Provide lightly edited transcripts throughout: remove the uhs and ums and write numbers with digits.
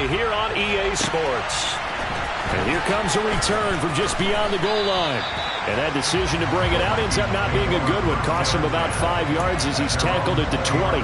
you here on EA Sports. And here comes a return from just beyond the goal line. And that decision to bring it out ends up not being a good one. Costs him about 5 yards as he's tackled at the 20.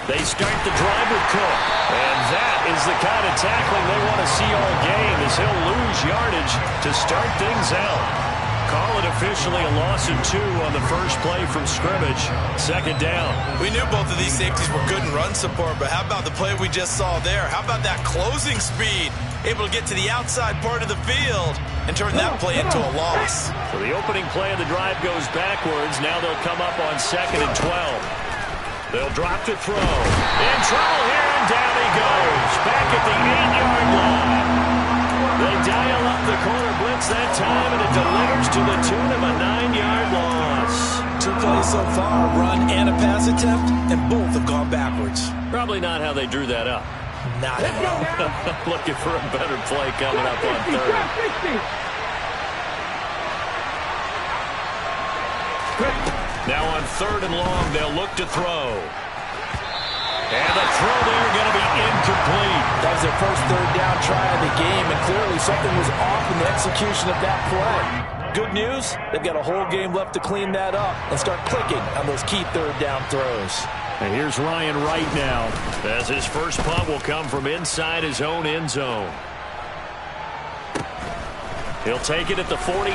They start the drive with Cook. And that is the kind of tackling they want to see all game, as he'll lose yardage to start things out. Call it officially a loss of 2 on the first play from scrimmage. Second down. We knew both of these safeties were good in run support, but how about the play we just saw there? How about that closing speed? Able to get to the outside part of the field and turn that play into a loss. So the opening play of the drive goes backwards. Now they'll come up on 2nd and 12. They'll drop to throw. In trouble here, and down he goes. Back at the 8-yard line. They dial up the corner blitz that time, and it delivers to the tune of a 9-yard loss. 2 plays so far, a run and a pass attempt, and both have gone backwards. Probably not how they drew that up. Not at all. Looking for a better play coming up on 3rd. Now on 3rd and long, they'll look to throw. And the throw there going to be incomplete. That was their first 3rd down try of the game, and clearly something was off in the execution of that play. Good news, they've got a whole game left to clean that up and start clicking on those key 3rd down throws. And here's Ryan Wright now, as his first punt will come from inside his own end zone. He'll take it at the 42.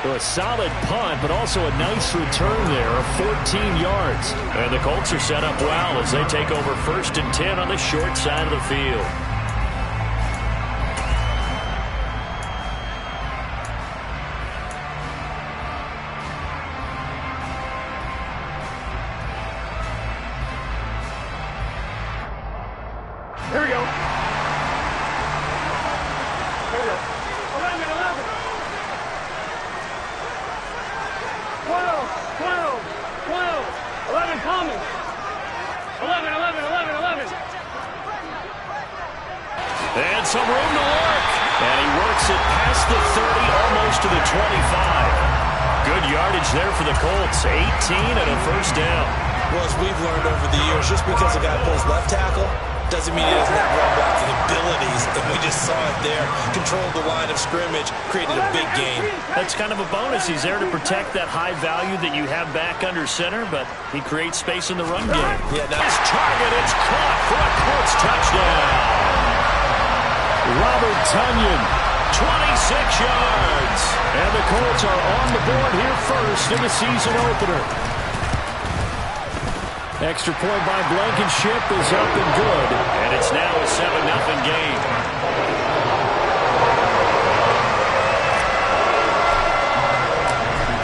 So a solid punt, but also a nice return there of 14 yards. And the Colts are set up well as they take over 1st and 10 on the short side of the field. Here we go. Here we go. 11 coming. 11. And some room to work. And he works it past the 30, almost to the 25. Good yardage there for the Colts. 18 and a first down. Well, as we've learned over the years, just because a guy plays left tackle doesn't mean he doesn't have run blocking abilities. And we just saw it there. Controlled the line of scrimmage, created a big gain. That's kind of a bonus. He's there to protect that high value that you have back under center, but he creates space in the run game. Yeah, nice target. It's caught for a Colts touchdown. Robert Tonyan, 26 yards. And the Colts are on the board here first in the season opener. Extra point by Blankenship is up and good. And it's now a 7-0 game.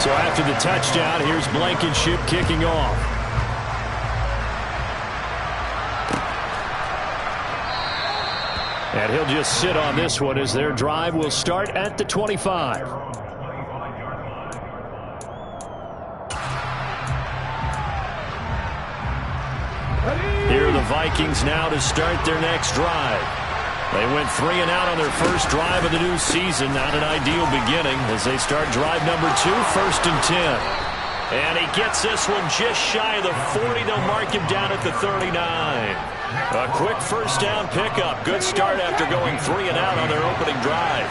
So after the touchdown, here's Blankenship kicking off. And he'll just sit on this one as their drive will start at the 25. Here are the Vikings now to start their next drive. They went 3 and out on their first drive of the new season. Not an ideal beginning as they start drive number 2, 1st and 10. And he gets this one just shy of the 40. They'll mark him down at the 39. A quick first down pickup. Good start after going 3 and out on their opening drive.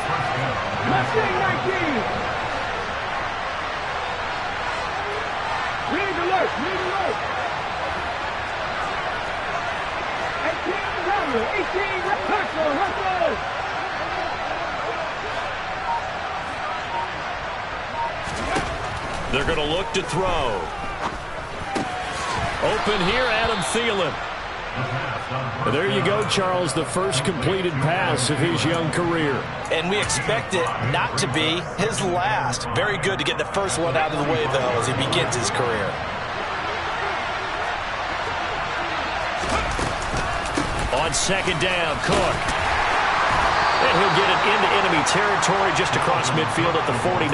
We need to look. 18, hustle. They're going to look to throw. Open here, Adam Thielen. There you go, Charles, the first completed pass of his young career. And we expect it not to be his last. Very good to get the first one out of the way, though, as he begins his career. On 2nd down, Cook. And he'll get it into enemy territory just across midfield at the 49.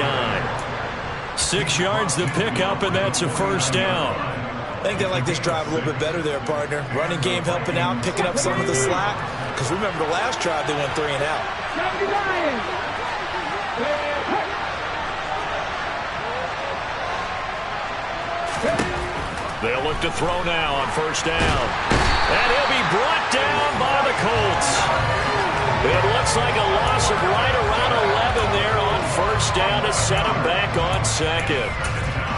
6 yards the pickup, and that's a first down. I think they like this drive a little bit better there, partner. Running game helping out, picking up some of the slack. Because remember the last drive, they went 3 and out. 79. They'll look to throw now on first down. And he'll be brought down by the Colts. It looks like a loss of right around 11 there on first down to set him back on second.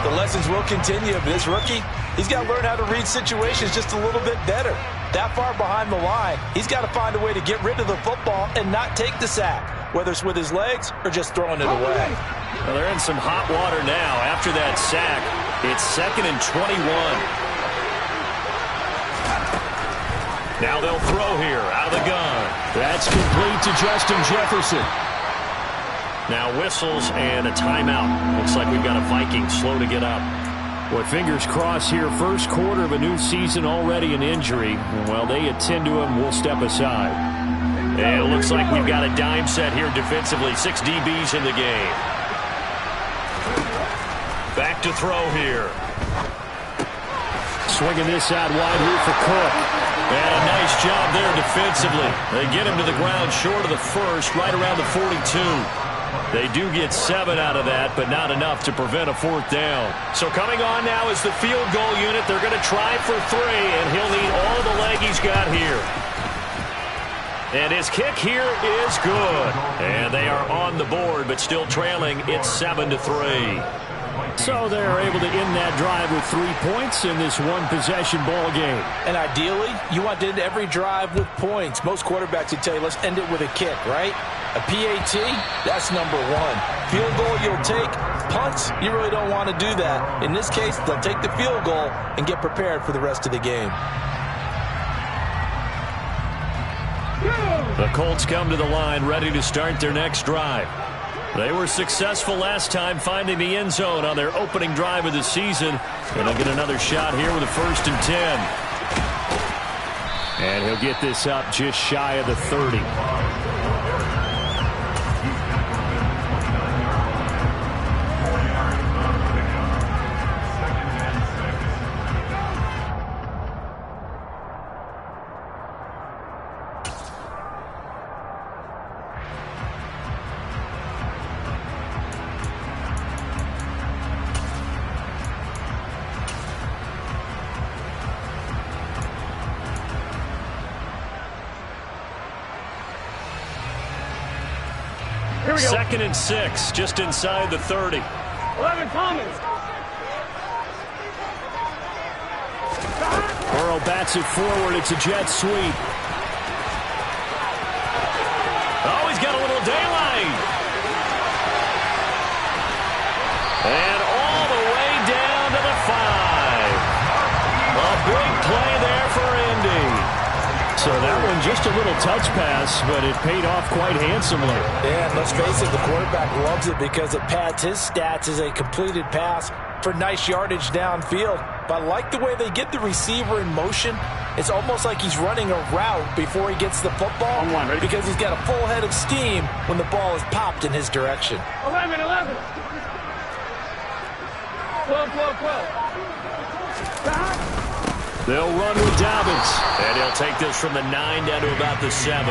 The lessons will continue. This rookie, he's got to learn how to read situations just a little bit better. That far behind the line, he's got to find a way to get rid of the football and not take the sack, whether it's with his legs or just throwing it away. Well, they're in some hot water now. After that sack, it's 2nd and 21. Now they'll throw here out of the gun. That's complete to Justin Jefferson. Now whistles and a timeout. Looks like we've got a Viking slow to get up. Well, fingers crossed here. First quarter of a new season, already an injury. Well, they attend to him. We'll step aside. And it looks like we've got a dime set here defensively. 6 DBs in the game. Back to throw here. Swinging this out wide here for Cook. And a nice job there defensively. They get him to the ground short of the first, right around the 42. They do get 7 out of that, but not enough to prevent a 4th down. So coming on now is the field goal unit. They're going to try for 3, and he'll need all the leg he's got here. And his kick here is good. And they are on the board, but still trailing. It's 7-3. So they're able to end that drive with 3 points in this one-possession ball game. And ideally, you want to end every drive with points. Most quarterbacks would tell you, let's end it with a kick, right? A PAT, that's number 1. Field goal you'll take. Punts, you really don't want to do that. In this case, they'll take the field goal and get prepared for the rest of the game. The Colts come to the line ready to start their next drive. They were successful last time finding the end zone on their opening drive of the season. And they'll get another shot here with a 1st and 10. And he'll get this up just shy of the 30. Here we go. 2nd and 6, just inside the 30. 11 Thomas. Burrow bats it forward. It's a jet sweep. Oh, he's got a little daylight. And all the way down to the 5. A big play there for Indy. So that one just a little touch pass, but it paid off quite handsomely. Yeah, and let's face it, the quarterback loves it because it pads his stats as a completed pass for nice yardage downfield. But I like the way they get the receiver in motion. It's almost like he's running a route before he gets the football because he's got a full head of steam when the ball is popped in his direction. 11. 12. They'll run with Dobbins. And he'll take this from the 9 down to about the 7.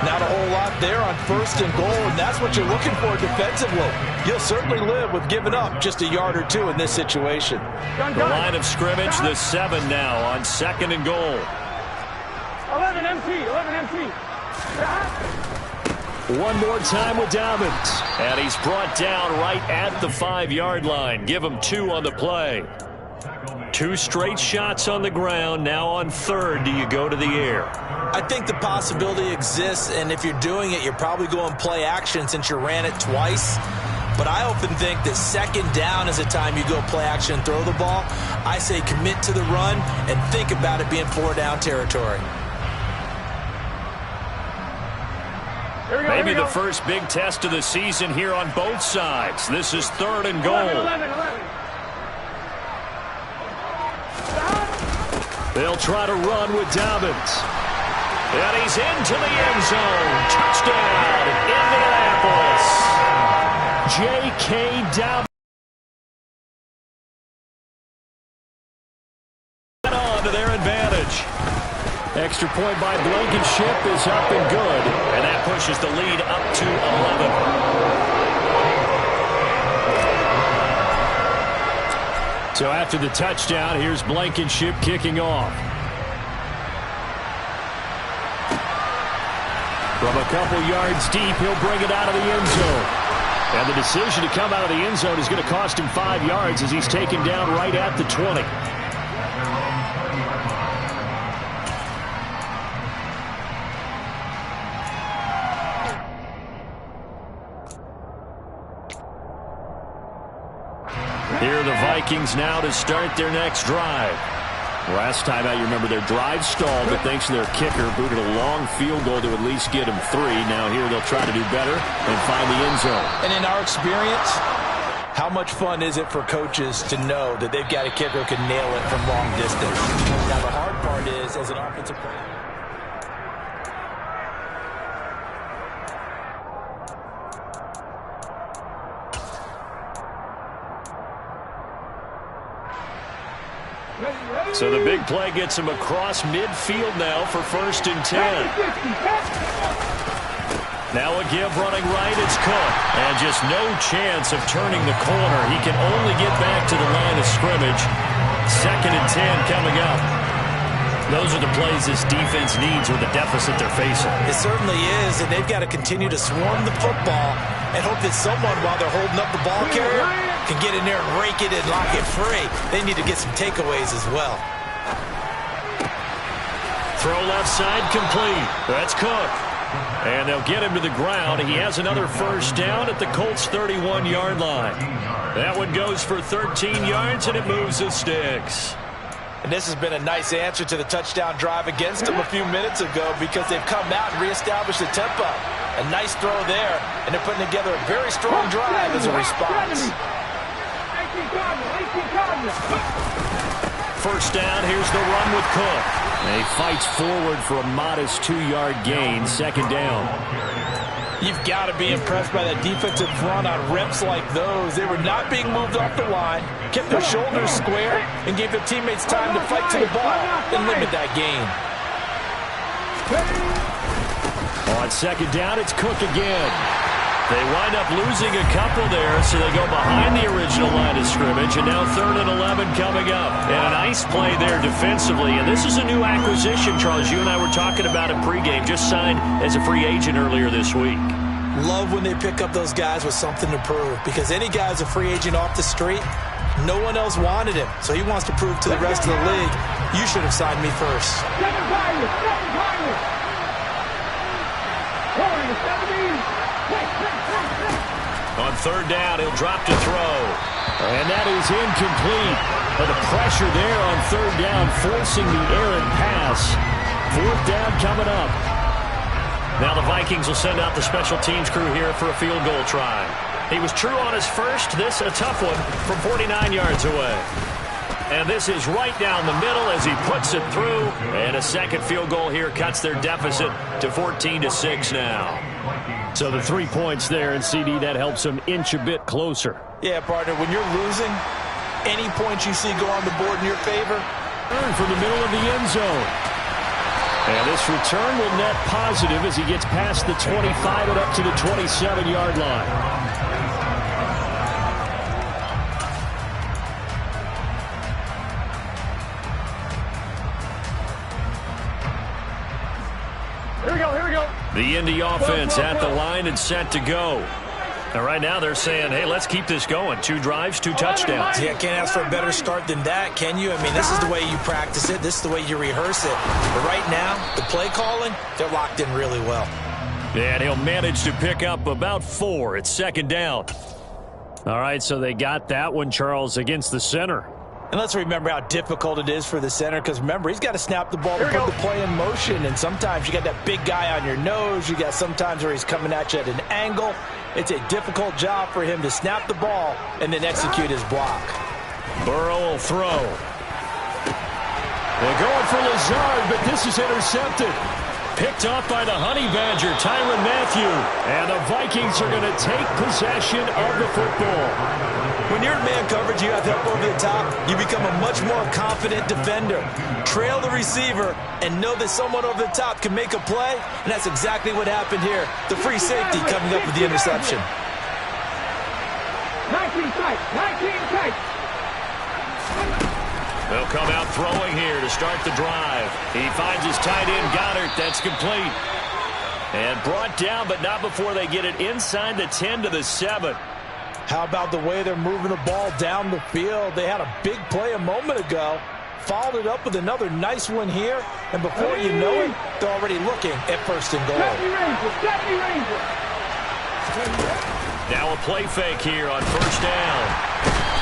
Not a whole lot there on 1st and goal, and that's what you're looking for defensively. You'll certainly live with giving up just a yard or 2 in this situation. The line of scrimmage, the 7 now on 2nd and goal. 11 MT. One more time with Dobbins. And he's brought down right at the 5-yard line. Give him 2 on the play. 2 straight shots on the ground. Now on 3rd, do you go to the air? I think the possibility exists, and if you're doing it, you're probably going play action since you ran it twice. But I often think that 2nd down is a time you go play action and throw the ball. I say commit to the run and think about it being 4-down territory. Maybe the first big test of the season here on both sides. This is 3rd and goal. 11. They'll try to run with Dobbins. And he's into the end zone. Touchdown, Indianapolis. J.K. Dobbins. extra point by Blankenship is up and good. And that pushes the lead up to 11. So after the touchdown, here's Blankenship kicking off. From a couple yards deep, he'll bring it out of the end zone. And the decision to come out of the end zone is going to cost him 5 yards as he's taken down right at the 20. Here are the Vikings now to start their next drive. Last time out, you remember their drive stalled, but thanks to their kicker, booted a long field goal to at least get them 3. Now here they'll try to do better and find the end zone. And in our experience, how much fun is it for coaches to know that they've got a kicker who can nail it from long distance? Now the hard part is, as an offensive player, so the big play gets him across midfield now for 1st and 10. Now a give running right, it's Cook. And just no chance of turning the corner. He can only get back to the line of scrimmage. 2nd and 10 coming up. Those are the plays this defense needs with the deficit they're facing. It certainly is, and they've got to continue to swarm the football and hope that someone, while they're holding up the ball carrier, can get in there and rake it and lock it free. They need to get some takeaways as well. Throw left side complete. That's Cook. And they'll get him to the ground. He has another 1st down at the Colts' 31-yard line. That one goes for 13 yards, and it moves the sticks. And this has been a nice answer to the touchdown drive against them a few minutes ago because they've come out and reestablished the tempo. A nice throw there, and they're putting together a very strong drive as a response. 1st down, here's the run with Cook. And he fights forward for a modest 2-yard gain, 2nd down. You've got to be impressed by that defensive front on reps like those. They were not being moved off the line, kept their shoulders square, and gave their teammates time to fight to the ball and limit that gain. On 2nd down, it's Cook again. They wind up losing a couple there, so they go behind the original line of scrimmage, and now 3rd and 11 coming up. And a nice play there defensively, and this is a new acquisition, Charles. You and I were talking about it pregame, just signed as a free agent earlier this week. Love when they pick up those guys with something to prove, because any guy's a free agent off the street, no one else wanted him, so he wants to prove to the rest of the league, you should have signed me first. On 3rd down, he'll drop to throw. And that is incomplete. But the pressure there on 3rd down, forcing the errant pass. 4th down coming up. Now the Vikings will send out the special teams crew here for a field goal try. He was true on his first. This a tough one from 49 yards away. And this is right down the middle as he puts it through. And a 2nd field goal here cuts their deficit to 14-6 now. So the 3 points there, and CD, that helps them inch a bit closer. Yeah, partner, when you're losing, any points you see go on the board in your favor, earn from the middle of the end zone. And this return will net positive as he gets past the 25 and up to the 27-yard line. Here we go. The Indy offense at the line and set to go. And right now they're saying, hey, let's keep this going. 2 drives, 2 touchdowns. Yeah, can't ask for a better start than that, can you? I mean, this is the way you practice it. This is the way you rehearse it. But right now, the play calling, they're locked in really well. And he'll manage to pick up about 4. It's 2nd down. All right, so they got that one, Charles, against the center. And let's remember how difficult it is for the center, because remember, he's got to snap the ball to put the play in motion, and sometimes you got that big guy on your nose. You got sometimes where he's coming at you at an angle. It's a difficult job for him to snap the ball and then execute his block. Burrow will throw. They're going for Lazard, but this is intercepted. Picked off by the Honey Badger, Tyrann Mathieu. And the Vikings are going to take possession of the football. When you're in man coverage, you have help over the top, you become a much more confident defender. Trail the receiver and know that someone over the top can make a play, and that's exactly what happened here. The free safety coming up with the interception. 19 tight, 19 tight. They'll come out throwing here to start the drive. He finds his tight end, Goddard. That's complete. And brought down, but not before they get it inside the 10 to the 7. How about the way they're moving the ball down the field? They had a big play a moment ago. Followed it up with another nice one here. And before you know it, they're already looking at first and goal. Now a play fake here on first down.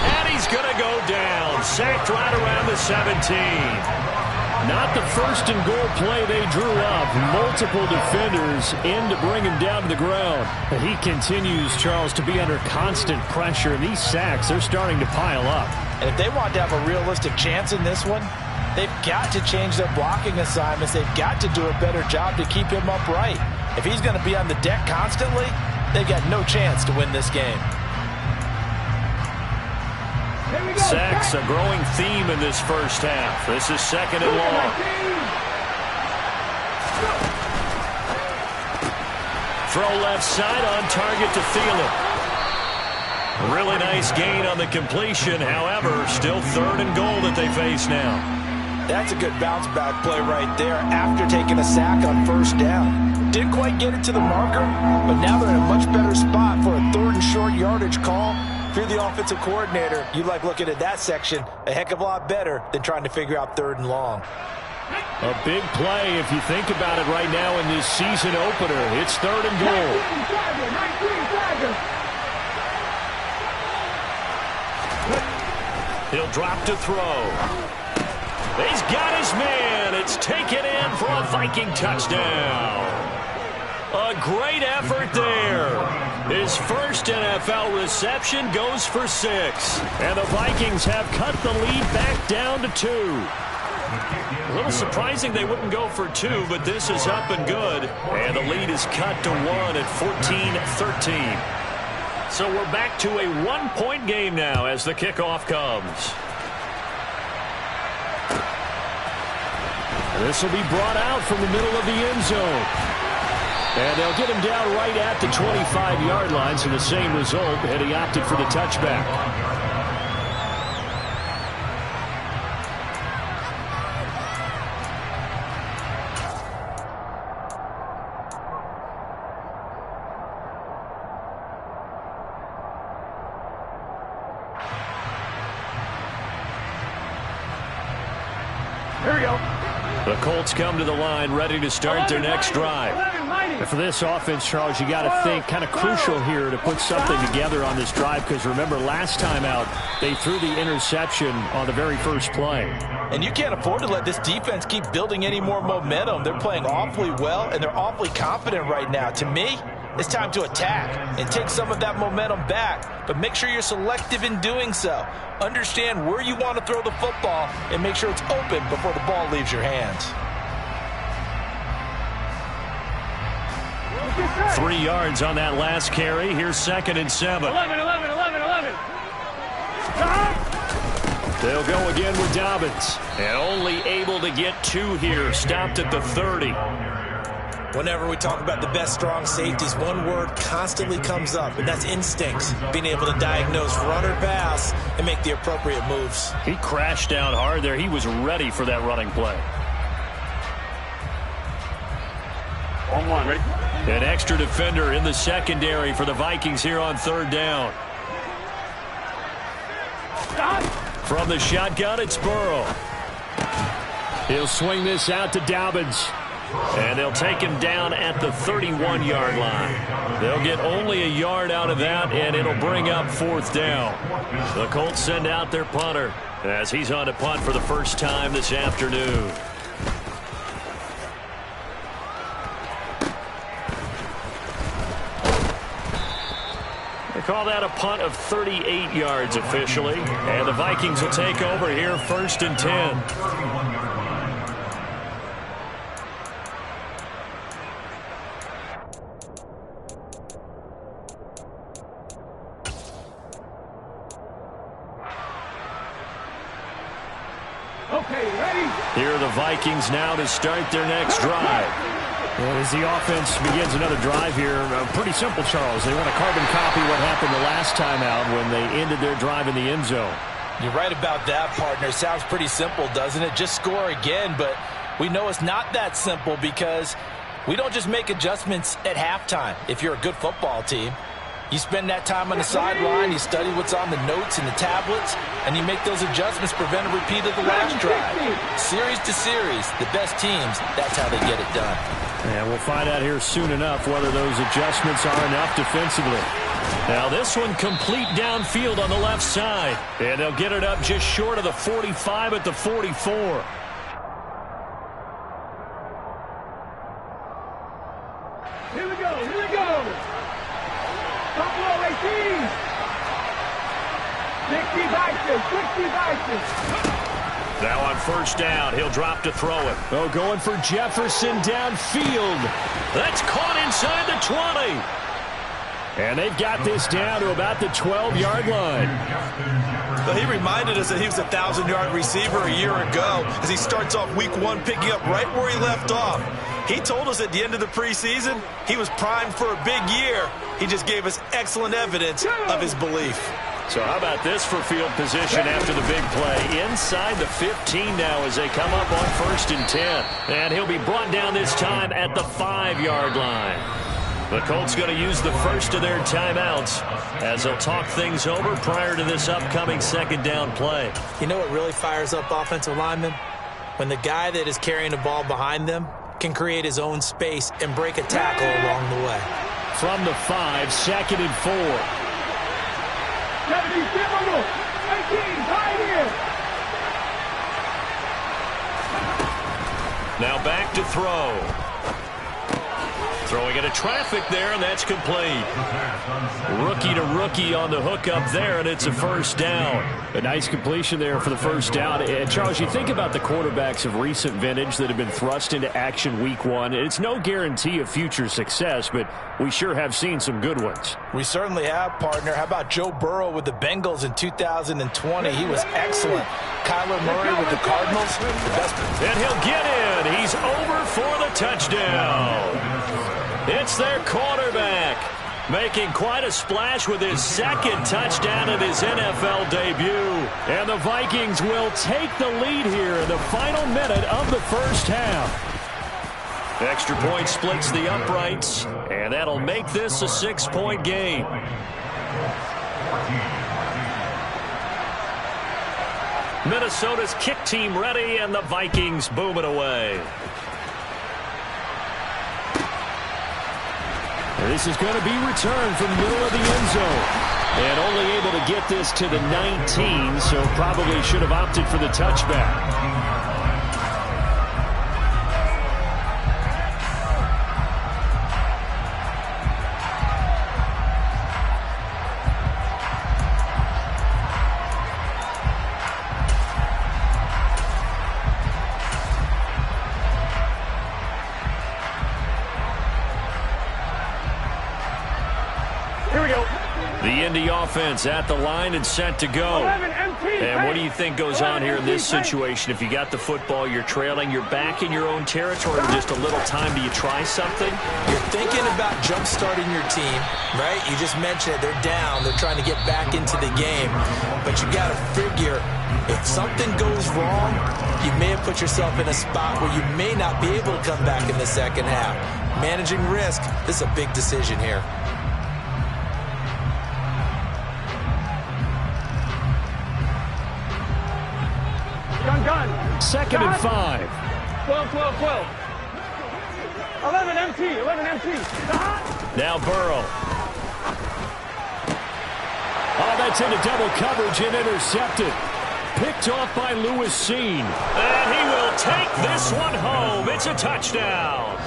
And he's going to go down. Sacked right around the 17. Not the first and goal play they drew up. Multiple defenders in to bring him down to the ground. But he continues, Charles, to be under constant pressure. And these sacks, they're starting to pile up. And if they want to have a realistic chance in this one, they've got to change their blocking assignments. They've got to do a better job to keep him upright. If he's going to be on the deck constantly, they've got no chance to win this game. Sacks, a growing theme in this first half. This is second and long. Throw left side on target to Thielen. Really nice gain on the completion. However, still third and goal that they face now. That's a good bounce back play right there after taking a sack on first down. Didn't quite get it to the marker, but now they're in a much better spot for a third and short yardage call. If you're the offensive coordinator, you like looking at that section a heck of a lot better than trying to figure out third and long. A big play if you think about it right now in this season opener. It's third and goal. He'll drop to throw. He's got his man. It's taken in for a Viking touchdown. A great effort there. His first NFL reception goes for 6. And the Vikings have cut the lead back down to 2. A little surprising they wouldn't go for 2, but this is up and good. And the lead is cut to 1 at 14-13. So we're back to a 1-point game now as the kickoff comes. This will be brought out from the middle of the end zone. And they'll get him down right at the 25-yard line, so the same result, and he opted for the touchback. Here we go. The Colts come to the line, ready to start their next drive. And for this offense, Charles, you got to think kind of crucial here to put something together on this drive, because remember, last time out, they threw the interception on the very first play. And you can't afford to let this defense keep building any more momentum. They're playing awfully well, and they're awfully confident right now. To me, it's time to attack and take some of that momentum back, but make sure you're selective in doing so. Understand where you want to throw the football and make sure it's open before the ball leaves your hands. 3 yards on that last carry. Here's 2nd and 7. 11. They'll go again with Dobbins. And only able to get 2 here. Stopped at the 30. Whenever we talk about the best strong safeties, one word constantly comes up, and that's instincts. Being able to diagnose run or pass and make the appropriate moves. He crashed down hard there. He was ready for that running play. On, ready? An extra defender in the secondary for the Vikings here on 3rd down. Stop. From the shotgun, it's Burrow. He'll swing this out to Dobbins. And they'll take him down at the 31-yard line. They'll get only a yard out of that, and it'll bring up 4th down. The Colts send out their punter as he's on to punt for the first time this afternoon. They call that a punt of 38 yards officially. And the Vikings will take over here 1st and 10. Okay, ready? Here are the Vikings now to start their next drive. Well, as the offense begins another drive here, pretty simple, Charles. They want to carbon copy what happened the last time out when they ended their drive in the end zone. You're right about that, partner. Sounds pretty simple, doesn't it? Just score again, but we know it's not that simple because we don't just make adjustments at halftime. If you're a good football team, you spend that time on the sideline, you study what's on the notes and the tablets, and you make those adjustments, prevent a repeat of the last drive. Series to series, the best teams, that's how they get it done. And we'll find out here soon enough whether those adjustments are enough defensively. Now this one complete downfield on the left side. And they'll get it up just short of the 45 at the 44. Here we go, here we go. Buffalo 18. 60 Vikings, 60 Vikings. Now on first down, he'll drop to throw it. Oh, going for Jefferson downfield. That's caught inside the 20. And they've got this down to about the 12-yard line. Well, he reminded us that he was a 1,000-yard receiver a year ago as he starts off week 1 picking up right where he left off. He told us at the end of the preseason he was primed for a big year. He just gave us excellent evidence of his belief. So how about this for field position after the big play? Inside the 15 now as they come up on 1st and 10. And he'll be brought down this time at the 5-yard line. The Colts going to use the first of their timeouts as they'll talk things over prior to this upcoming second down play. You know what really fires up offensive linemen? When the guy that is carrying the ball behind them can create his own space and break a tackle along the way. From the 5, 2nd and 4. 70, 18, right here. Now back to throw. Throwing into traffic there, and that's complete. Rookie to rookie on the hook up there, and it's a first down. A nice completion there for the first down. And Charles, you think about the quarterbacks of recent vintage that have been thrust into action week 1. It's no guarantee of future success, but we sure have seen some good ones. We certainly have, partner. How about Joe Burrow with the Bengals in 2020? He was excellent. Kyler Murray with the Cardinals. The best. And he'll get in. He's over for the touchdown. It's their quarterback making quite a splash with his 2nd touchdown in his NFL debut. And the Vikings will take the lead here in the final minute of the first half. Extra point splits the uprights, and that'll make this a 6-point game. Minnesota's kick team ready, and the Vikings boom it away. This is going to be returned from the middle of the end zone. And only able to get this to the 19, so probably should have opted for the touchback. The Indy offense at the line and set to go. And what do you think goes on here in this situation? If you got the football, you're trailing, you're back in your own territory with just a little time. Do you try something? You're thinking about jump-starting your team, right? You just mentioned it. They're down. They're trying to get back into the game. But you got to figure, if something goes wrong, you may have put yourself in a spot where you may not be able to come back in the second half. Managing risk, this is a big decision here. Gun. 2nd and 5. 12. 11 empty. Now Burrow. Oh, that's into double coverage and intercepted. Picked off by Lewis Cine. And he will take this one home. It's a touchdown.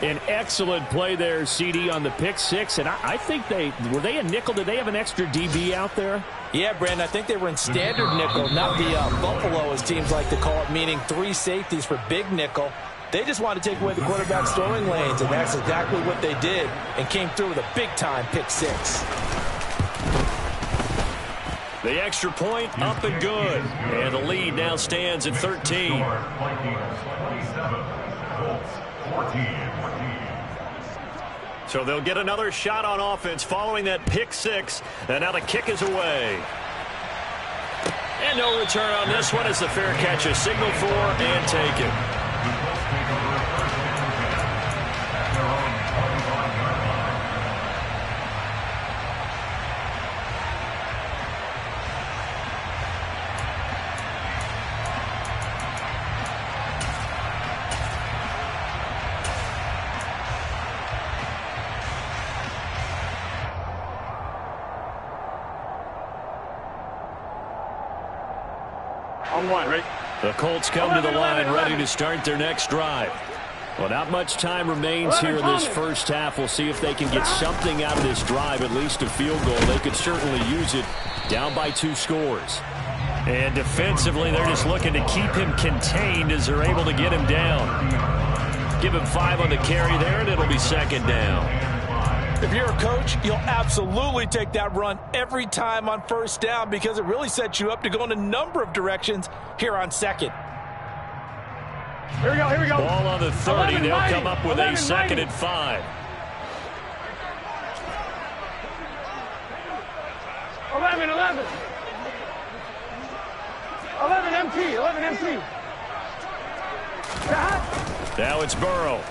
An excellent play there, CD, on the pick six. And I think were they a nickel? Did they have an extra DB out there? Yeah, Brandon, I think they were in standard nickel, not the Buffalo, as teams like to call it, meaning 3 safeties for big nickel. They just wanted to take away the quarterback's throwing lanes, and that's exactly what they did, and came through with a big-time pick six. The extra point up and good. And the lead now stands at 13. So they'll get another shot on offense following that pick six. And now the kick is away. And no return on this one as the fair catch is signaled for and taken. On one, right? The Colts come to the line ready to start their next drive. Well, not much time remains here in this first half. We'll see if they can get something out of this drive, at least a field goal. They could certainly use it, down by 2 scores. And defensively, they're just looking to keep him contained as they're able to get him down. Give him 5 on the carry there, and it'll be second down. If you're a coach, you'll absolutely take that run every time on first down because it really sets you up to go in a number of directions here on second. Here we go, here we go. Ball on the 30. They'll come up with a second and 5. 11 MT, 11 MT. Now it's Burrow.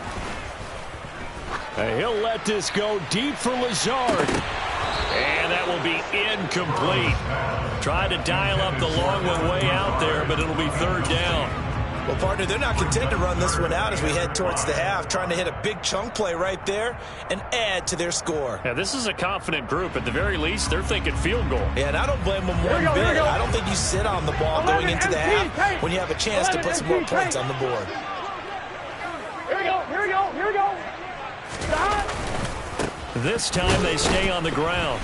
And he'll let this go deep for Lazard. And that will be incomplete. Tried to dial up the long one way out there, but it'll be third down. Well, partner, they're not content to run this one out as we head towards the half, trying to hit a big chunk play right there and add to their score. Yeah, this is a confident group. At the very least, they're thinking field goal. Yeah, and I don't blame them one bit. I don't think you sit on the ball going into the half when you have a chance to put some more points on the board. Here we go, here we go, here we go. This time they stay on the ground.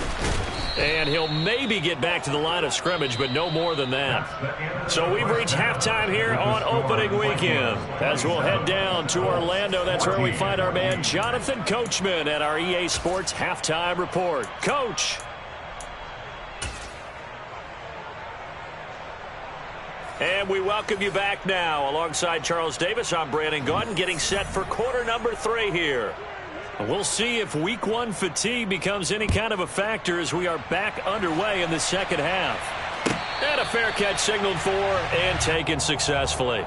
And he'll maybe get back to the line of scrimmage, but no more than that. So we've reached halftime here on opening weekend. As we'll head down to Orlando, that's where we find our man Jonathan Coachman at our EA Sports Halftime Report. Coach. And we welcome you back now. Alongside Charles Davis, I'm Brandon Gaudin, getting set for quarter number 3 here. We'll see if week 1 fatigue becomes any kind of a factor as we are back underway in the second half. And a fair catch signaled for and taken successfully.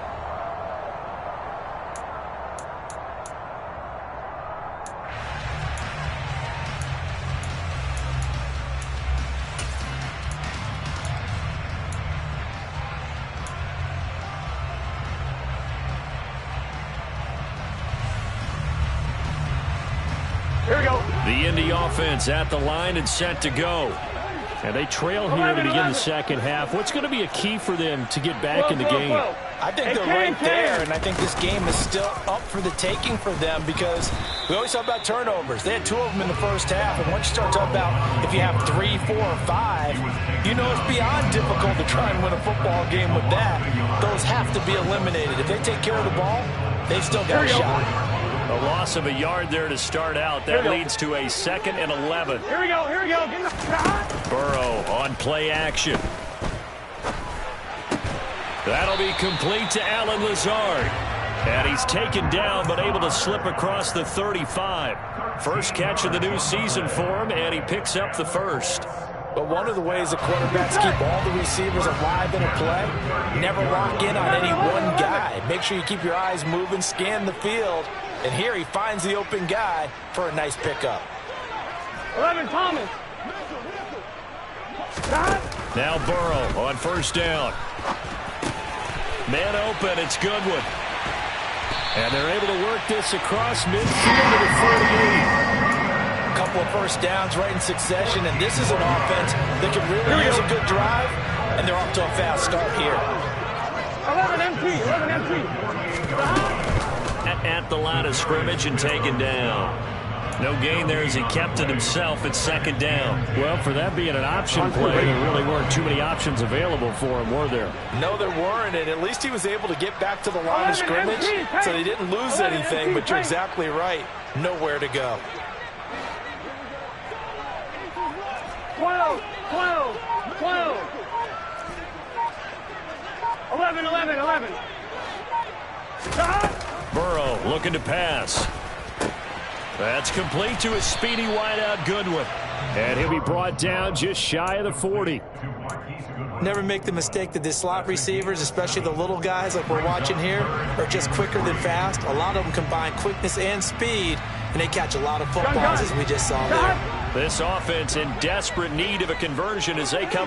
Here we go. The Indy offense at the line and set to go. And they trail here to begin the second half. What's going to be a key for them to get back in the game? I think they're right there, and I think this game is still up for the taking for them because we always talk about turnovers. They had 2 of them in the first half, and once you start talking about if you have 3, 4, or 5, you know it's beyond difficult to try and win a football game with that. Those have to be eliminated. If they take care of the ball, they've still got a shot. A loss of a yard there to start out. That leads to a 2nd and 11. Here we go, here we go. Burrow on play action. That'll be complete to Allen Lazard. And he's taken down but able to slip across the 35. First catch of the new season for him, and he picks up the first. But one of the ways the quarterbacks keep all the receivers alive in a play, never lock in on any one guy. Make sure you keep your eyes moving, scan the field. And here he finds the open guy for a nice pickup. 11 Thomas. Now Burrow on first down. Man open, it's Goodwin. And they're able to work this across midfield to the 48. A couple of first downs right in succession, and this is an offense that can really use a good drive, and they're off to a fast start here. 11 MT. At the line of scrimmage and taken down. No gain there as he kept it himself at second down. Well, for that being an option play, there really weren't too many options available for him, were there? No, there weren't, and at least he was able to get back to the line of scrimmage, so they didn't lose anything, but you're exactly right. Nowhere to go. 12, 12, 12. 11, 11, 11. Stop. Burrow looking to pass. That's complete to his speedy wideout Goodwin. And he'll be brought down just shy of the 40. Never make the mistake that the slot receivers, especially the little guys like we're watching here, are just quicker than fast. A lot of them combine quickness and speed, and they catch a lot of footballs, as we just saw there. This offense in desperate need of a conversion as they come.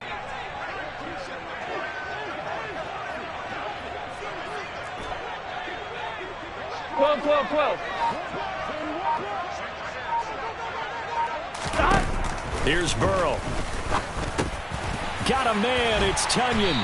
Twelve, 12, 12. Stop. Here's Burrow. Got a man, it's Tunyon.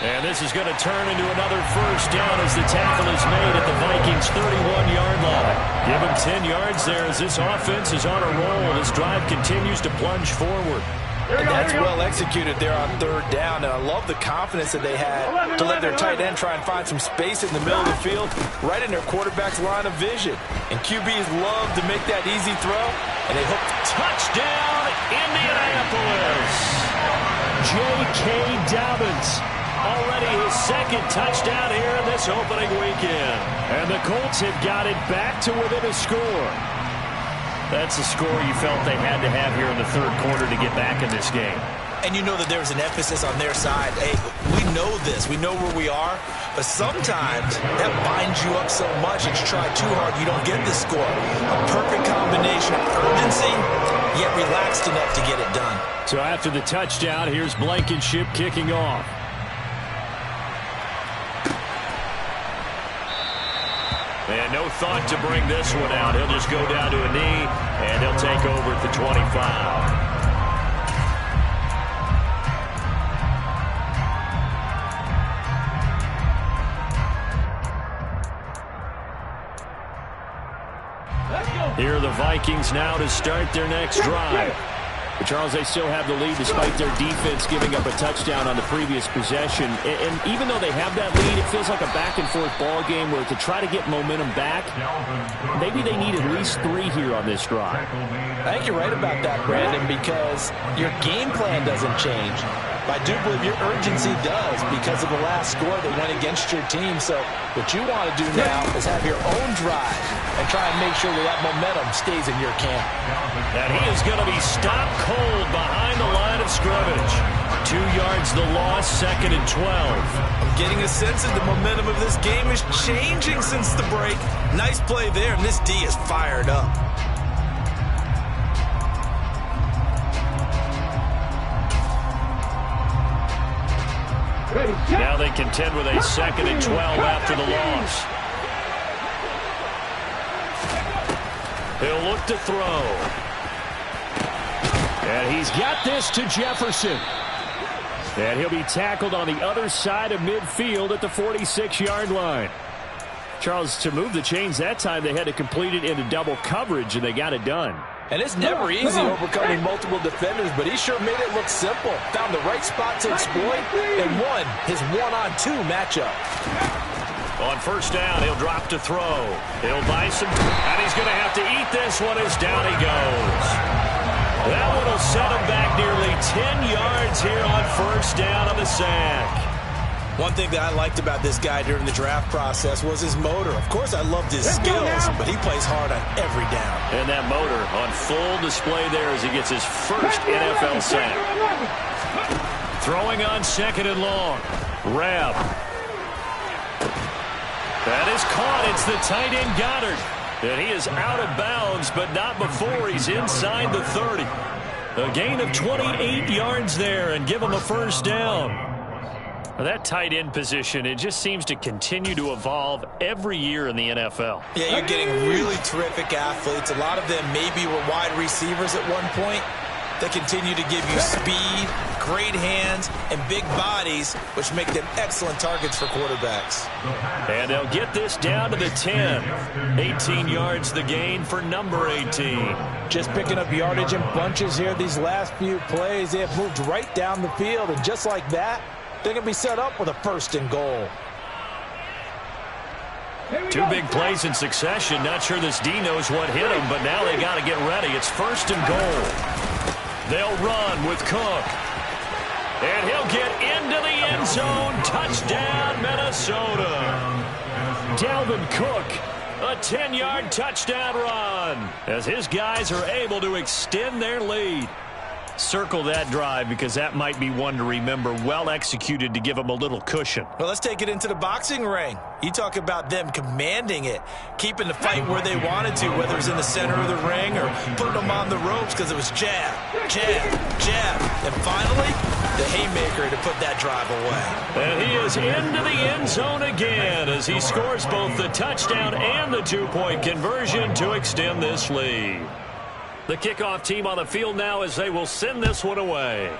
And this is going to turn into another first down as the tackle is made at the Vikings' 31-yard line. Give him 10 yards there as this offense is on a roll. This drive continues to plunge forward. And that's well executed there on third down. And I love the confidence that they had to let their tight end try and find some space in the middle of the field, right in their quarterback's line of vision. And QBs love to make that easy throw. And they hook. Touchdown, Indianapolis. J.K. Dobbins. Already his second touchdown here in this opening weekend. And the Colts have got it back to within a score. That's a score you felt they had to have here in the third quarter to get back in this game. And you know that there's an emphasis on their side. Hey, we know this. We know where we are. But sometimes that binds you up so much that you try too hard, you don't get the score. A perfect combination of urgency, yet relaxed enough to get it done. So after the touchdown, here's Blankenship kicking off. And no thought to bring this one out. He'll just go down to a knee, and he'll take over at the 25. Here are the Vikings now to start their next drive. But Charles, they still have the lead despite their defense giving up a touchdown on the previous possession. And even though they have that lead, it feels like a back-and-forth ball game where to try to get momentum back, maybe they need at least 3 here on this drive. I think you're right about that, Brandon, because your game plan doesn't change. I do believe your urgency does because of the last score that went against your team. So what you want to do now is have your own drive and try and make sure that that momentum stays in your camp. And he is going to be stopped cold behind the line of scrimmage. 2 yards the loss, 2nd and 12. I'm getting a sense that the momentum of this game is changing since the break. Nice play there, and this D is fired up. Now they contend with a 2nd and 12 after the loss. He'll look to throw. And he's got this to Jefferson. And he'll be tackled on the other side of midfield at the 46-yard line. Charles, to move the chains that time, they had to complete it into double coverage, and they got it done. And it's never easy overcoming multiple defenders, but he sure made it look simple. Found the right spot to exploit and won his one-on-2 matchup. On first down, he'll drop to throw. He'll buy some, and he's going to have to eat this one as down he goes. That one will set him back nearly 10 yards here on first down on the sack. One thing that I liked about this guy during the draft process was his motor. Of course, I loved his skills, but he plays hard on every down. And that motor on full display there as he gets his first NFL sack. Throwing on 2nd and long. Rabb. That is caught. It's the tight end Goddard. And he is out of bounds, but not before he's inside the 30. A gain of 28 yards there and give him a first down. That tight end position, it just seems to continue to evolve every year in the NFL. Yeah, you're getting really terrific athletes. A lot of them maybe were wide receivers at one point. They continue to give you speed, great hands, and big bodies, which make them excellent targets for quarterbacks. And they'll get this down to the 10. 18 yards the gain for number 18. Just picking up yardage in bunches here these last few plays. They have moved right down the field, and just like that, they're going to be set up with a 1st and goal. 2 big plays in succession. Not sure this D knows what hit him, but now they got to get ready. It's 1st and goal. They'll run with Cook. And he'll get into the end zone. Touchdown, Minnesota. Dalvin Cook, a 10-yard touchdown run as his guys are able to extend their lead. Circle that drive because that might be one to remember. Well executed to give them a little cushion. Well, let's take it into the boxing ring. You talk about them commanding it, keeping the fight where they wanted to, whether it's in the center of the ring or putting them on the ropes because it was jab, jab, jab. And finally, the haymaker to put that drive away. And he is into the end zone again as he scores both the touchdown and the two-point conversion to extend this lead. The kickoff team on the field now as they will send this one away.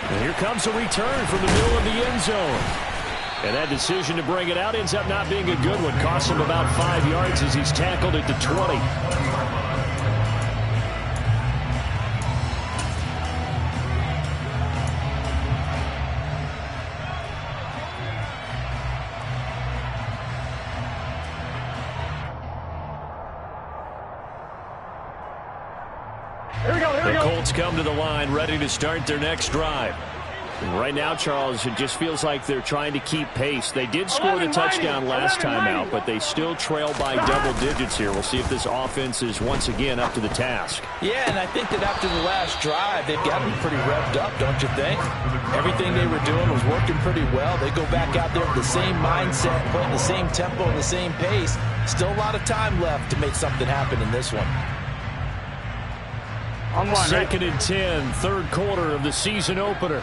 And here comes a return from the middle of the end zone. And that decision to bring it out ends up not being a good one. Costs him about 5 yards as he's tackled at the 20. The Colts come to the line ready to start their next drive. And right now, Charles, it just feels like they're trying to keep pace. They did score the touchdown last time out, but they still trail by double digits here. We'll see if this offense is once again up to the task. Yeah, and I think that after the last drive, they've got them pretty revved up, don't you think? Everything they were doing was working pretty well. They go back out there with the same mindset, playing the same tempo and the same pace. Still a lot of time left to make something happen in this one. Second and 10, third quarter of the season opener.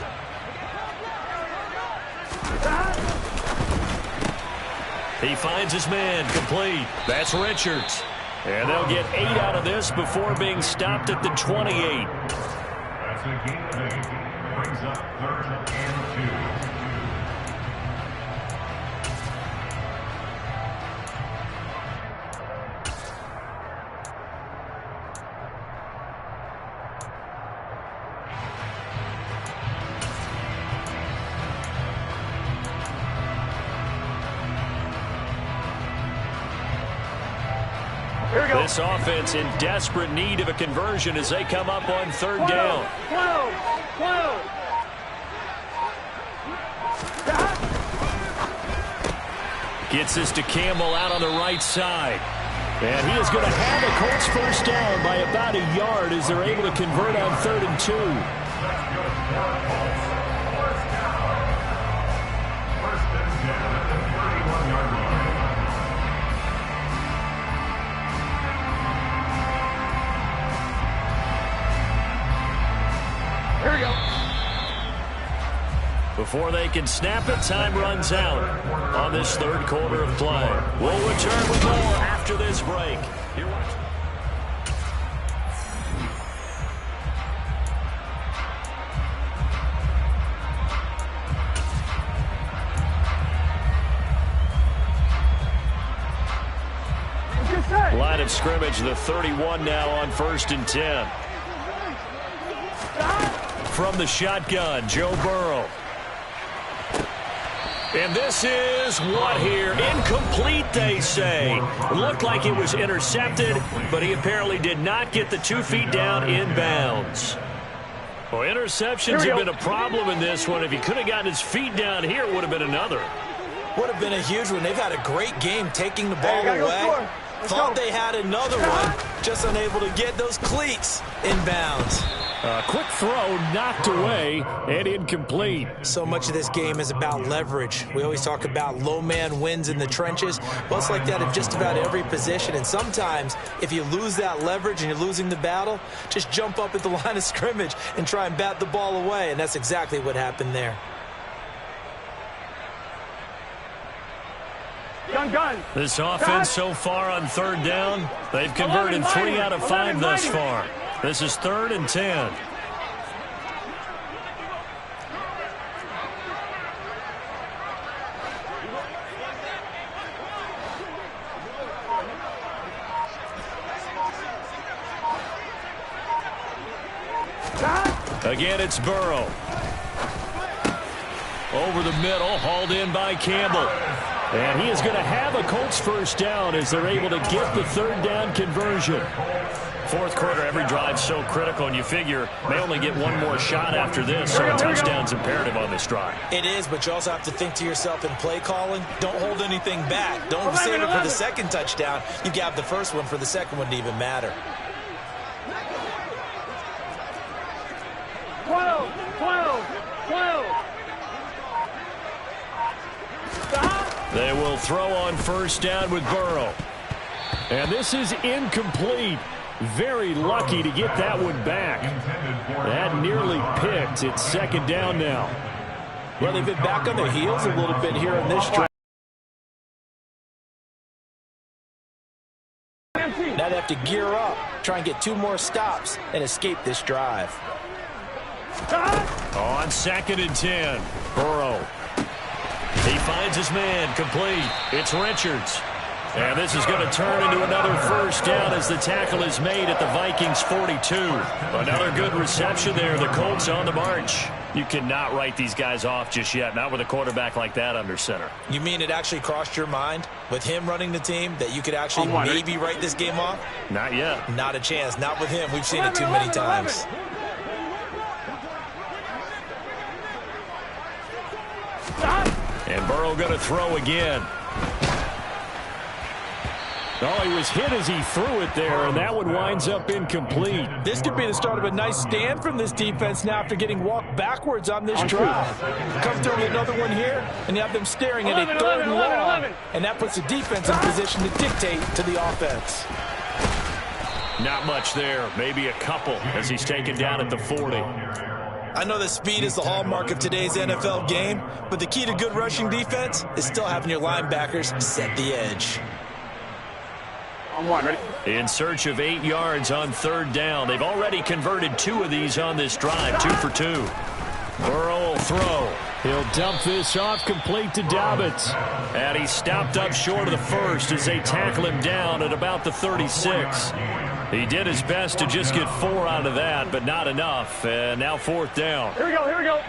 He finds his man complete. That's Richards. And they'll get 8 out of this before being stopped at the 28. That's a game that brings up 3rd and 2. This offense in desperate need of a conversion as they come up on 3rd down. Gets this to Campbell out on the right side. And he is going to have the Colts first down by about a yard as they're able to convert on 3rd and 2. Before they can snap it, time runs out on this 3rd quarter of play. We'll return with more after this break. You're watching. Line of scrimmage, the 31 now on 1st and 10. From the shotgun, Joe Burrow. And this is what here? Incomplete, they say. Looked like it was intercepted, but he apparently did not get the 2 feet down in bounds. Well, interceptions have been a problem in this one. If he could have gotten his feet down here, it would have been another. Would have been a huge one. They've had a great game taking the ball away. Thought they had another one, just unable to get those cleats in bounds. Quick throw knocked away and incomplete. So much of this game is about leverage. We always talk about low man wins in the trenches. Well, it's like that in just about every position. And sometimes if you lose that leverage and you're losing the battle, just jump up at the line of scrimmage and try and bat the ball away. And that's exactly what happened there. Gun. This offense so far on 3rd down, they've converted 3 out of 5 thus far. This is 3rd and 10. Again, it's Burrow. Over the middle, hauled in by Campbell. And he is going to have a Colts first down as they're able to get the third down conversion. Fourth quarter, every drive so critical, and you figure they only get one more shot after this, so a touchdown's imperative on this drive. It is, but you also have to think to yourself in play calling, don't hold anything back. Don't save it for the second touchdown. You got the first one for the second one to even matter. 12, 12, 12. Stop. They will throw on first down with Burrow. And this is incomplete. Very lucky to get that one back. That nearly picked. It's second down now. Well, they've been back on their heels a little bit here in this drive. Now they have to gear up, try and get 2 more stops, and escape this drive. On 2nd and 10, Burrow. He finds his man, complete. It's Richards. And this is going to turn into another first down as the tackle is made at the Vikings 42. Another good reception there. The Colts on the march. You cannot write these guys off just yet, not with a quarterback like that under center. You mean it actually crossed your mind with him running the team that you could actually maybe write this game off? Not yet. Not a chance. Not with him. We've seen it too many times. And Burrow going to throw again. Oh, he was hit as he threw it there, and that one winds up incomplete. This could be the start of a nice stand from this defense now after getting walked backwards on this drive. Come through with another one here, and you have them staring at a third and long, and that puts the defense in position to dictate to the offense. Not much there, maybe a couple as he's taken down at the 40. I know that speed is the hallmark of today's NFL game, but the key to good rushing defense is still having your linebackers set the edge. In search of 8 yards on third down. They've already converted 2 of these on this drive, 2 for 2. Burrow will throw. He'll dump this off complete to Dobbins. And he stopped up short of the first as they tackle him down at about the 36. He did his best to just get 4 out of that, but not enough. And now fourth down. Here we go, here we go.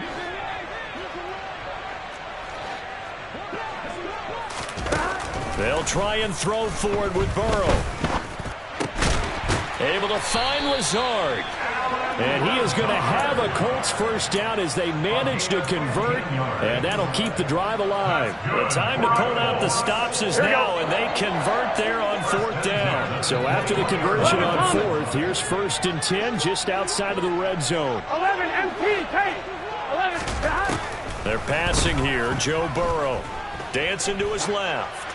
They'll try and throw forward with Burrow. Able to find Lazard. And he is going to have a Colts first down as they manage to convert. And that'll keep the drive alive. The time to pull out the stops is now, and they convert there on fourth down. So after the conversion on fourth, here's 1st and 10 just outside of the red zone. 11 MT, take. 11. They're passing here. Joe Burrow dancing to his left.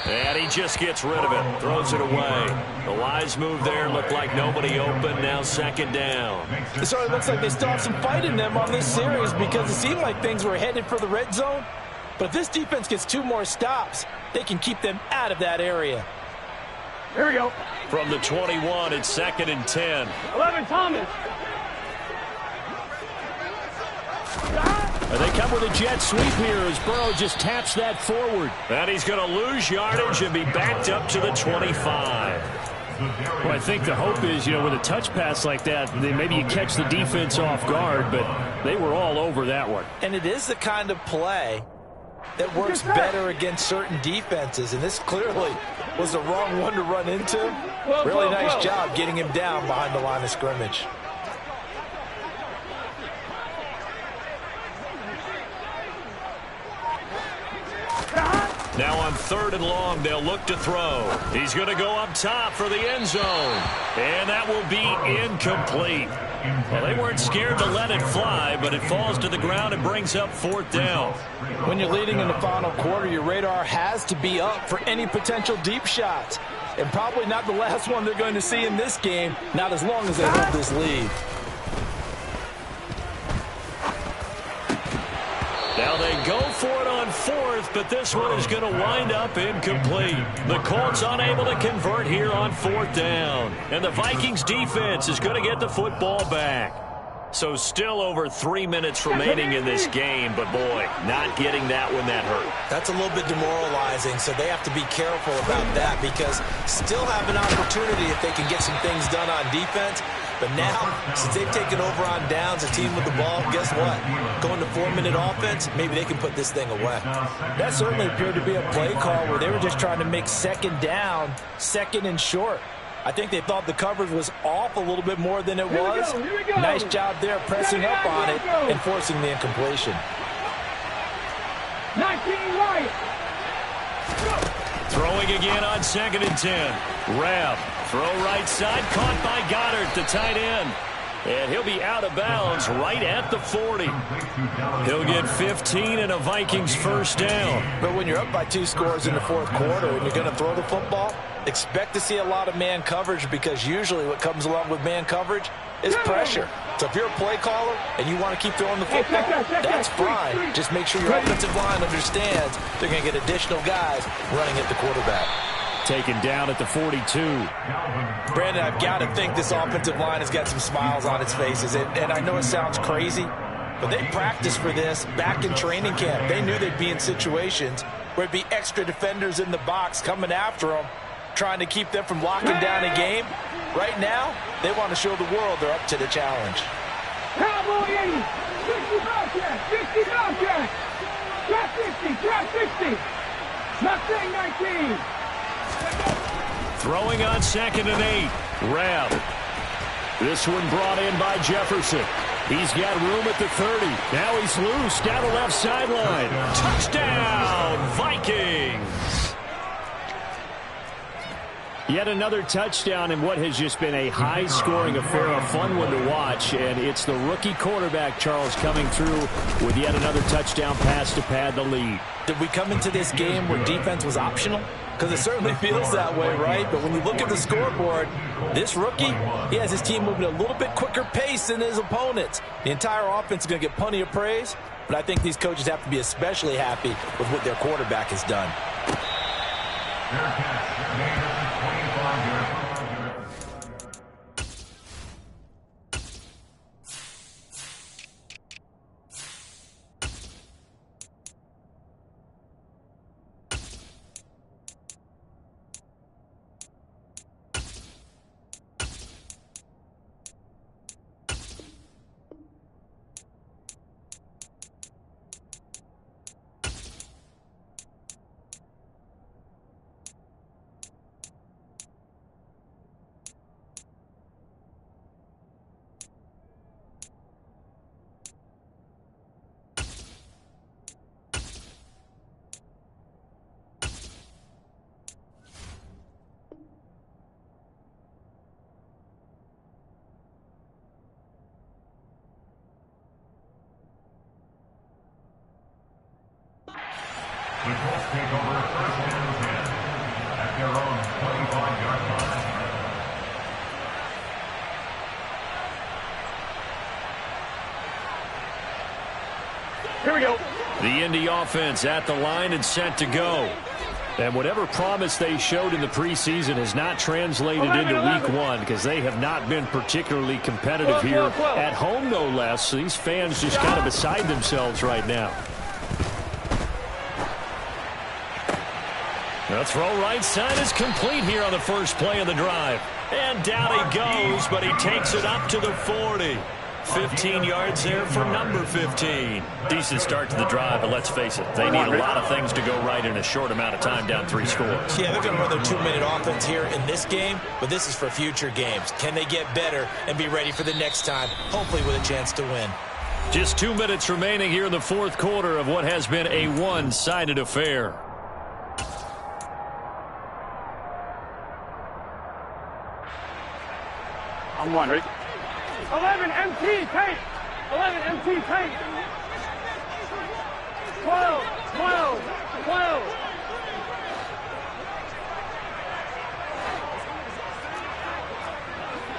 And he just gets rid of it, throws it away. The wise move there looked like nobody open, now second down. It sort of looks like they still have some fight in them on this series because it seemed like things were headed for the red zone. But if this defense gets 2 more stops, they can keep them out of that area. Here we go. From the 21, it's 2nd and 10. 11 Thomas. And they come with a jet sweep here as Burrow just taps that forward. And he's going to lose yardage and be backed up to the 25. Well, I think the hope is, with a touch pass like that, maybe you catch the defense off guard, but they were all over that one. And it is the kind of play that works better against certain defenses, and this clearly was the wrong one to run into. Really nice job getting him down behind the line of scrimmage. Now on 3rd and long, they'll look to throw. He's going to go up top for the end zone. And that will be incomplete. Well, they weren't scared to let it fly, but it falls to the ground and brings up fourth down. When you're leading in the final quarter, your radar has to be up for any potential deep shots. And probably not the last one they're going to see in this game, not as long as they hold this lead. Now they go for it on 4th, but this one is going to wind up incomplete. The Colts unable to convert here on 4th down. And the Vikings defense is going to get the football back. So still over 3 minutes remaining in this game, but boy, not getting that one that hurt. That's a little bit demoralizing, so they have to be careful about that because still have an opportunity if they can get some things done on defense. But now, since they've taken over on downs, a team with the ball, guess what? Going to 4-minute offense, maybe they can put this thing away. That certainly appeared to be a play call where they were just trying to make second down, second and short. I think they thought the coverage was off a little bit more than it was. Here we go. Nice job there pressing up on it and forcing the incompletion. 19 right. Throwing again on 2nd and 10. Rabb, throw right side, caught by Goddard, the tight end. And he'll be out of bounds right at the 40. He'll get 15 and a Vikings first down. But when you're up by 2 scores in the fourth quarter and you're going to throw the football, expect to see a lot of man coverage, because usually what comes along with man coverage is pressure. So if you're a play caller and you want to keep throwing the football, that's fine. Just make sure your offensive line understands they're going to get additional guys running at the quarterback. Taken down at the 42. Brandon, I've got to think this offensive line has got some smiles on its faces. And I know it sounds crazy, but they practiced for this back in training camp. They knew they'd be in situations where it'd be extra defenders in the box coming after them, trying to keep them from locking down a game. Right now, they want to show the world they're up to the challenge. Cowboy 80. 60 Bobcat. 60 Bobcat. Trap 60. Trap 60. Mustang 19. Throwing on 2nd and 8. Rabb. This one brought in by Jefferson. He's got room at the 30. Now he's loose down the left sideline. Touchdown, Vikings! Yet another touchdown in what has just been a high-scoring affair, a fun one to watch. And it's the rookie quarterback, Charles, coming through with yet another touchdown pass to pad the lead. Did we come into this game where defense was optional? Because it certainly feels that way, right? But when you look at the scoreboard, this rookie, he has his team moving at a little bit quicker pace than his opponents. The entire offense is going to get plenty of praise, but I think these coaches have to be especially happy with what their quarterback has done. The Colts take over 1st and 10 at their own 25-yard line. Here we go. The Indy offense at the line and set to go. And whatever promise they showed in the preseason has not translated into week 1, because they have not been particularly competitive here at home, no less. So these fans just kind of beside themselves right now. The throw right side is complete here on the first play of the drive. And down he goes, but he takes it up to the 40. 15 yards there for number 15. Decent start to the drive, but let's face it, they need a lot of things to go right in a short amount of time, down 3 scores. Yeah, they're going to run their 2-minute offense here in this game, but this is for future games. Can they get better and be ready for the next time, hopefully with a chance to win? Just 2 minutes remaining here in the fourth quarter of what has been a one-sided affair. I'm one, ready? 11 MT tank. 11 MT tank. 12, 12, 12.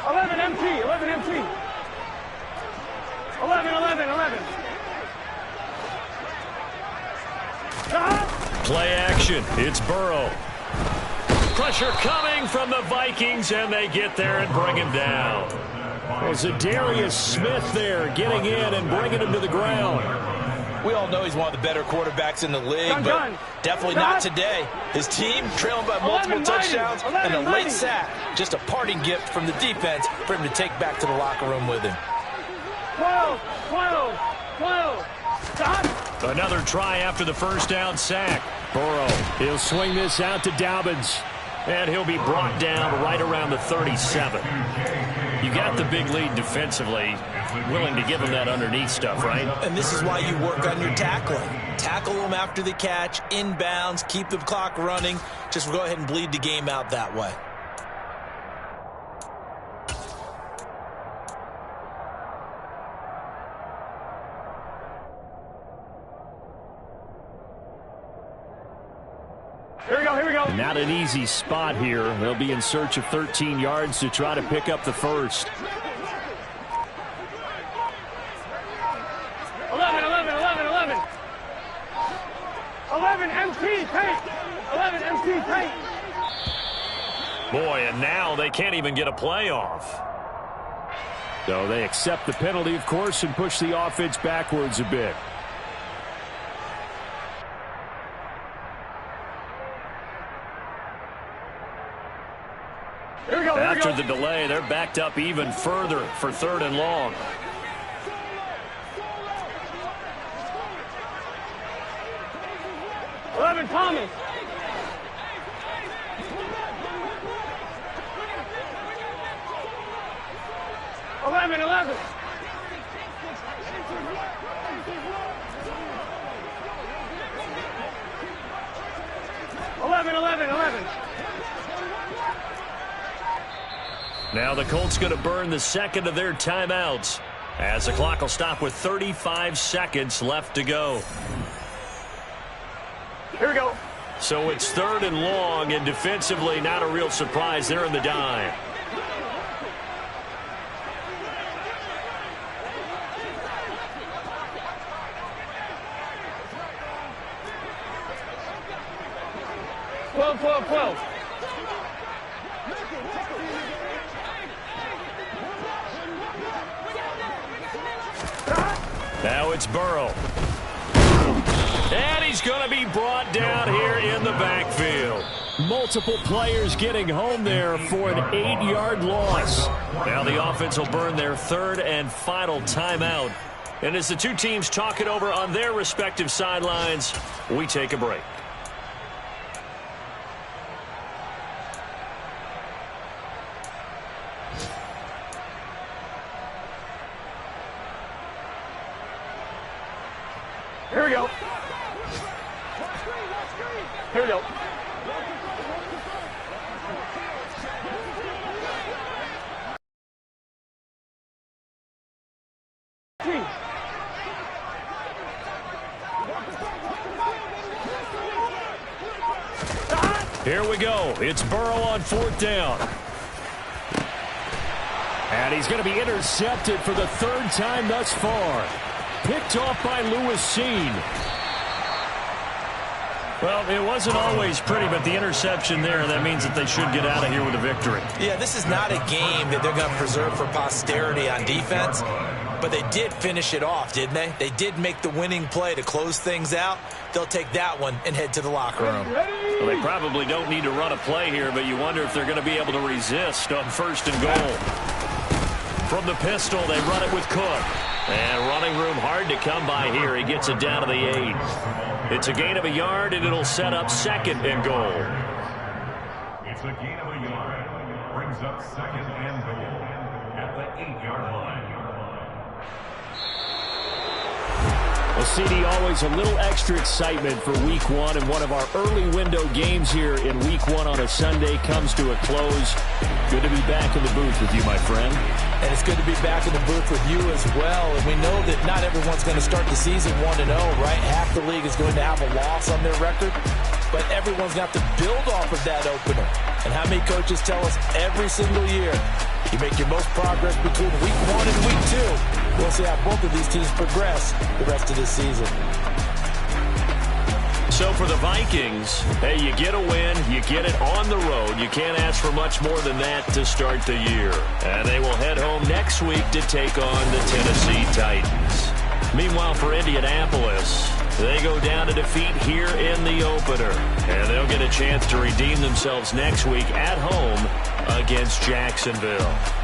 11 MT, 11 MT. 11, 11, 11. Play action. It's Burrow. Pressure coming from the Vikings, and they get there and bring him down. Well, Zadarius Smith there getting in and bringing him to the ground. We all know he's one of the better quarterbacks in the league, but definitely not today. His team trailing by multiple touchdowns and a late sack. Just a parting gift from the defense for him to take back to the locker room with him. 12, 12, 12. Stop. Another try after the first down sack. Burrow, he'll swing this out to Dobbins. And he'll be brought down right around the 37. You got the big lead defensively. Willing to give him that underneath stuff, right? And this is why you work on your tackling. Tackle them after the catch, inbounds, keep the clock running. Just go ahead and bleed the game out that way. Here we go, here we go. Not an easy spot here. They'll be in search of 13 yards to try to pick up the first. 11, 11, 11, 11. 11 MT tape. 11 MT tape. Boy, and now they can't even get a play off. So they accept the penalty, of course, and push the offense backwards a bit. Here we go, here we After go. the delay, they're backed up even further for 3rd and long. Thomas. 11, 11. Now the Colts going to burn the second of their timeouts as the clock will stop with 35 seconds left to go. Here we go. So it's 3rd and long, and defensively not a real surprise. They're in the dime. Twelve. Now it's Burrow. And he's going to be brought down here in the backfield. Multiple players getting home there for an 8-yard loss. Now the offense will burn their 3rd and final timeout. And as the two teams talk it over on their respective sidelines, we take a break. Here we go. Here we go. Here we go. It's Burrow on 4th down. And he's going to be intercepted for the 3rd time thus far. Picked off by Lewis Cine. Well, it wasn't always pretty, but the interception there, that means that they should get out of here with a victory. Yeah, this is not a game that they're going to preserve for posterity on defense, but they did finish it off, didn't they? They did make the winning play to close things out. They'll take that one and head to the locker room. Well, they probably don't need to run a play here, but you wonder if they're going to be able to resist on 1st and goal. From the pistol, they run it with Cook. And running room hard to come by here. He gets it down to the 8. It's a gain of a yard, and it'll set up 2nd and goal. It's a gain of a yard. Brings up 2nd and goal at the 8-yard line. Well, CD, always a little extra excitement for Week 1, and one of our early window games here in Week 1 on a Sunday comes to a close. Good to be back in the booth with you, my friend. And it's good to be back in the booth with you as well. And we know that not everyone's going to start the season 1-0, right? Half the league is going to have a loss on their record. But everyone's got to build off of that opener. And how many coaches tell us every single year, you make your most progress between Week 1 and Week 2. We'll see how both of these teams progress the rest of this season. So for the Vikings, hey, you get a win, you get it on the road. You can't ask for much more than that to start the year. And they will head home next week to take on the Tennessee Titans. Meanwhile, for Indianapolis, they go down to defeat here in the opener. And they'll get a chance to redeem themselves next week at home against Jacksonville.